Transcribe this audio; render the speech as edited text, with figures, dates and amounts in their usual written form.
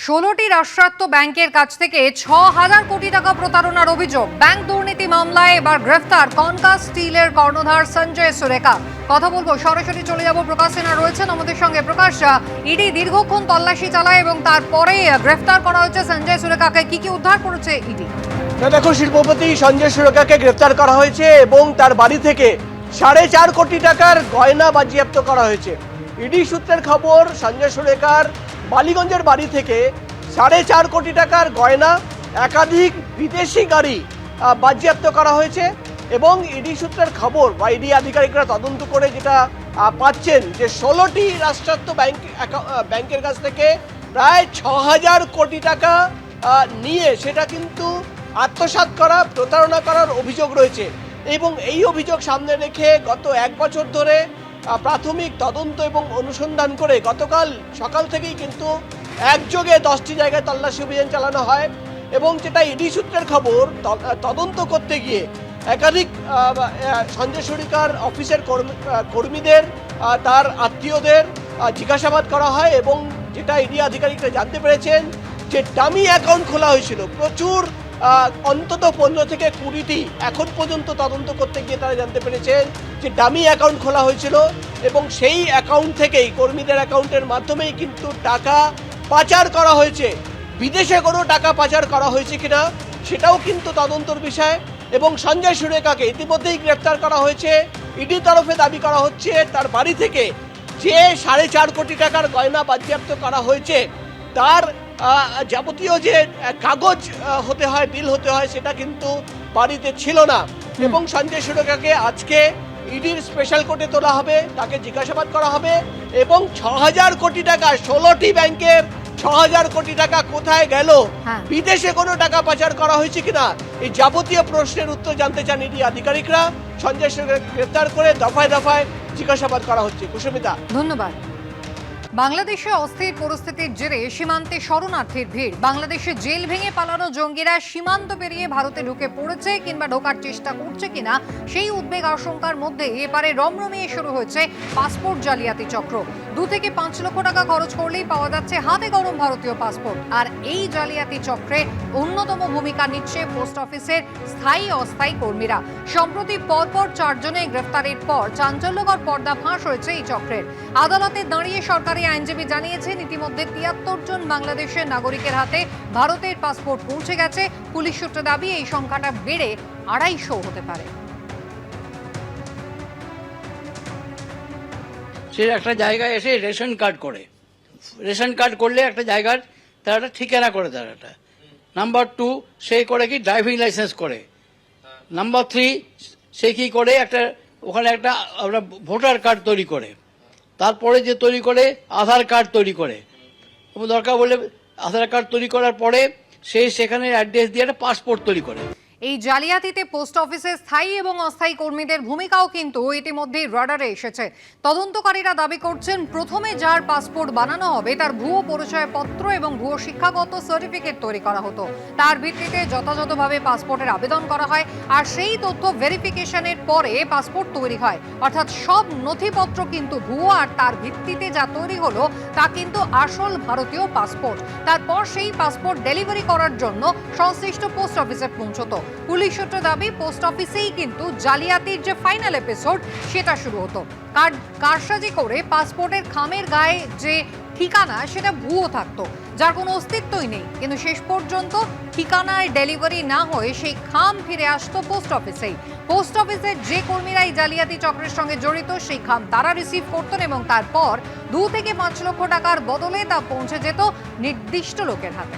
16টি রাষ্ট্রায়ত্ত ব্যাংকের কাছ থেকে 6,000 কোটি টাকা প্রতারণার অভিযোগ। ব্যাংক দুর্নীতি মামলায় এবার গ্রেফতার কনকাস স্টিলের কর্ণধার সঞ্জয় সুরেখা। কথা বলবো, সরাসরি চলে যাব। প্রকাশ সিনহা রয়েছেন আমাদের সঙ্গে। প্রকাশ, ইডি দীর্ঘক্ষণ তল্লাশি চালায় এবং তারপরে গ্রেফতার করা হয়েছে সঞ্জয় সুরেখাকে। কি উদ্ধার করেছে ইডি? দেখো, শিল্পপতি সঞ্জয় সুরেখাকে গ্রেফতার করা হয়েছে এবং তার বাড়ি থেকে 4.5 কোটি টাকার গয়না বাজেয়াপ্ত করা হয়েছে। ইডি সূত্রের খবর, সঞ্জয় সুরেখার বালিগঞ্জের বাড়ি থেকে 4.5 কোটি টাকার গয়না, একাধিক বিদেশি গাড়ি বাজেয়াপ্ত করা হয়েছে। এবং ইডি সূত্রের খবর বা ইডি আধিকারিকরা তদন্ত করে যেটা পাচ্ছেন যে 16টি রাষ্ট্রায়ত্ত ব্যাংকের কাছ থেকে প্রায় 6,000 কোটি টাকা নিয়ে সেটা কিন্তু আত্মসাৎ করা, প্রতারণা করার অভিযোগ রয়েছে। এবং এই অভিযোগ সামনে রেখে গত 1 বছর ধরে প্রাথমিক তদন্ত এবং অনুসন্ধান করে গতকাল সকাল থেকেই কিন্তু একযোগে 10টি জায়গায় তল্লাশি অভিযান চালানো হয়। এবং যেটা ইডি সূত্রের খবর, তদন্ত করতে গিয়ে একাধিক সঞ্জয় সুরেখার অফিসের কর্মীদের, তার আত্মীয়দের জিজ্ঞাসাবাদ করা হয়। এবং যেটা ইডি আধিকারিকরা জানতে পেরেছেন যে ডামি অ্যাকাউন্ট খোলা হয়েছিল প্রচুর, অন্তত 15 থেকে 20টি। এখন পর্যন্ত তদন্ত করতে গিয়ে তারা জানতে পেরেছেন যে ডামি অ্যাকাউন্ট খোলা হয়েছিল এবং সেই অ্যাকাউন্ট থেকেই, কর্মীদের অ্যাকাউন্টের মাধ্যমেই কিন্তু টাকা পাচার করা হয়েছে। বিদেশে কোনো টাকা পাচার করা হয়েছে কিনা সেটাও কিন্তু তদন্তর বিষয়। এবং সঞ্জয় সুরেখাকে ইতিমধ্যেই গ্রেফতার করা হয়েছে। ইডি তরফে দাবি করা হচ্ছে তার বাড়ি থেকে যে 4.5 কোটি টাকার গয়না বাজেয়াপ্ত করা হয়েছে তার যাবতীয় যে কাগজ হতে হয়, বিল হতে হয়, সেটা কিন্তু বাড়িতে ছিল না। এবং সঞ্জয় সুরেখাকে আজকে ইডির স্পেশাল কোর্টে তোলা হবে, তাকে জিজ্ঞাসাবাদ করা হবে। এবং 6,000 কোটি টাকা, 16টি ব্যাংকের 6,000 কোটি টাকা কোথায় গেল, বিদেশে কোনো টাকা পাচার করা হয়েছে কিনা, এই যাবতীয় প্রশ্নের উত্তর জানতে চান ইডি আধিকারিকরা। সঞ্জয় সুরেখাকে গ্রেফতার করে দফায় দফায় জিজ্ঞাসাবাদ করা হচ্ছে। কুসুমিতা, ধন্যবাদ। বাংলাদেশে অস্থির পরিস্থিতির জেরে সীমান্তে শরণার্থীর ভিড়। বাংলাদেশে জেল ভেঙে পালানো জঙ্গিরা সীমান্ত পেরিয়ে ভারতে ঢুকে পড়েছে কিংবা ঢোকার চেষ্টা করছে কিনা সেই উদ্বেগ আশঙ্কার মধ্যে এবারে রমরমিয়ে শুরু হয়েছে পাসপোর্ট জালিয়াতি চক্র। 2 থেকে 5 লক্ষ টাকা খরচ করলেই পাওয়া যাচ্ছে হাতে গরম ভারতীয় পাসপোর্ট। আর এই জালিয়াতি চক্রে অন্যতম ভূমিকা নিচ্ছে পোস্ট অফিসের স্থায়ী অস্থায়ী কর্মীরা। সম্প্রতি পরপর 4 জনের গ্রেফতারের পর চাঞ্চল্যকর পর্দাফাঁস হয়েছে এই চক্রের। আদালতে দাঁড়িয়ে সরকারি আইনজীবী জানিয়েছেন ইতিমধ্যে 73 জন বাংলাদেশের নাগরিকের হাতে ভারতের পাসপোর্ট পৌঁছে গেছে। পুলিশ সূত্রে দাবি এই সংখ্যাটা বেড়ে 250 হতে পারে। সে একটা জায়গায় এসে রেশন কার্ড করে, রেশন কার্ড করলে একটা জায়গার তার একটা ঠিকানা করে, তার একটা নাম্বার 2 সে করে কি ড্রাইভিং লাইসেন্স করে, নাম্বার 3 সে কি করে একটা ওখানে একটা আমরা ভোটার কার্ড তৈরি করে, তারপরে যে তৈরি করে আধার কার্ড তৈরি করে, এবং দরকার বলে আধার কার্ড তৈরি করার পরে সে সেখানে অ্যাড্রেস দিয়ে একটা পাসপোর্ট তৈরি করে। এই জালিয়াতিতে পোস্ট অফিসের স্থায়ী এবং অস্থায়ী কর্মীদের ভূমিকাও কিন্তু ইতিমধ্যেই রাডারে এসেছে। তদন্তকারীরা দাবি করছেন প্রথমে যার পাসপোর্ট বানানো হবে তার ভুয়ো পরিচয়পত্র এবং ভুয়ো শিক্ষাগত সার্টিফিকেট তৈরি করা হতো। তার ভিত্তিতে যথাযথভাবে পাসপোর্টের আবেদন করা হয়, আর সেই তথ্য ভেরিফিকেশনের পরে পাসপোর্ট তৈরি হয়। অর্থাৎ সব নথিপত্র কিন্তু ভুয়ো, আর তার ভিত্তিতে যা তৈরি হলো তা কিন্তু আসল ভারতীয় পাসপোর্ট। তারপর সেই পাসপোর্ট ডেলিভারি করার জন্য সংশ্লিষ্ট পোস্ট অফিসে পৌঁছতো। পুলিশ সূত্রে দাবি পোস্ট অফিসেই কিন্তু জালিয়াতির যে ফাইনাল এপিসোড সেটা শুরু হতো। কারসাজি করে পাসপোর্টের খামের গায়ে যে ঠিকানা সেটা ভুয়ো থাকতো, যার কোনো অস্তিত্বই নেই। কিন্তু শেষ পর্যন্ত ঠিকানায় ডেলিভারি না হয়ে সেই খাম ফিরে আসতো পোস্ট অফিসেই। পোস্ট অফিসের যে কর্মীরা এই জালিয়াতি চক্রের সঙ্গে জড়িত সেই খাম তারা রিসিভ করতেন এবং তারপর 2 থেকে 5 লক্ষ টাকার বদলে তা পৌঁছে যেত নির্দিষ্ট লোকের হাতে।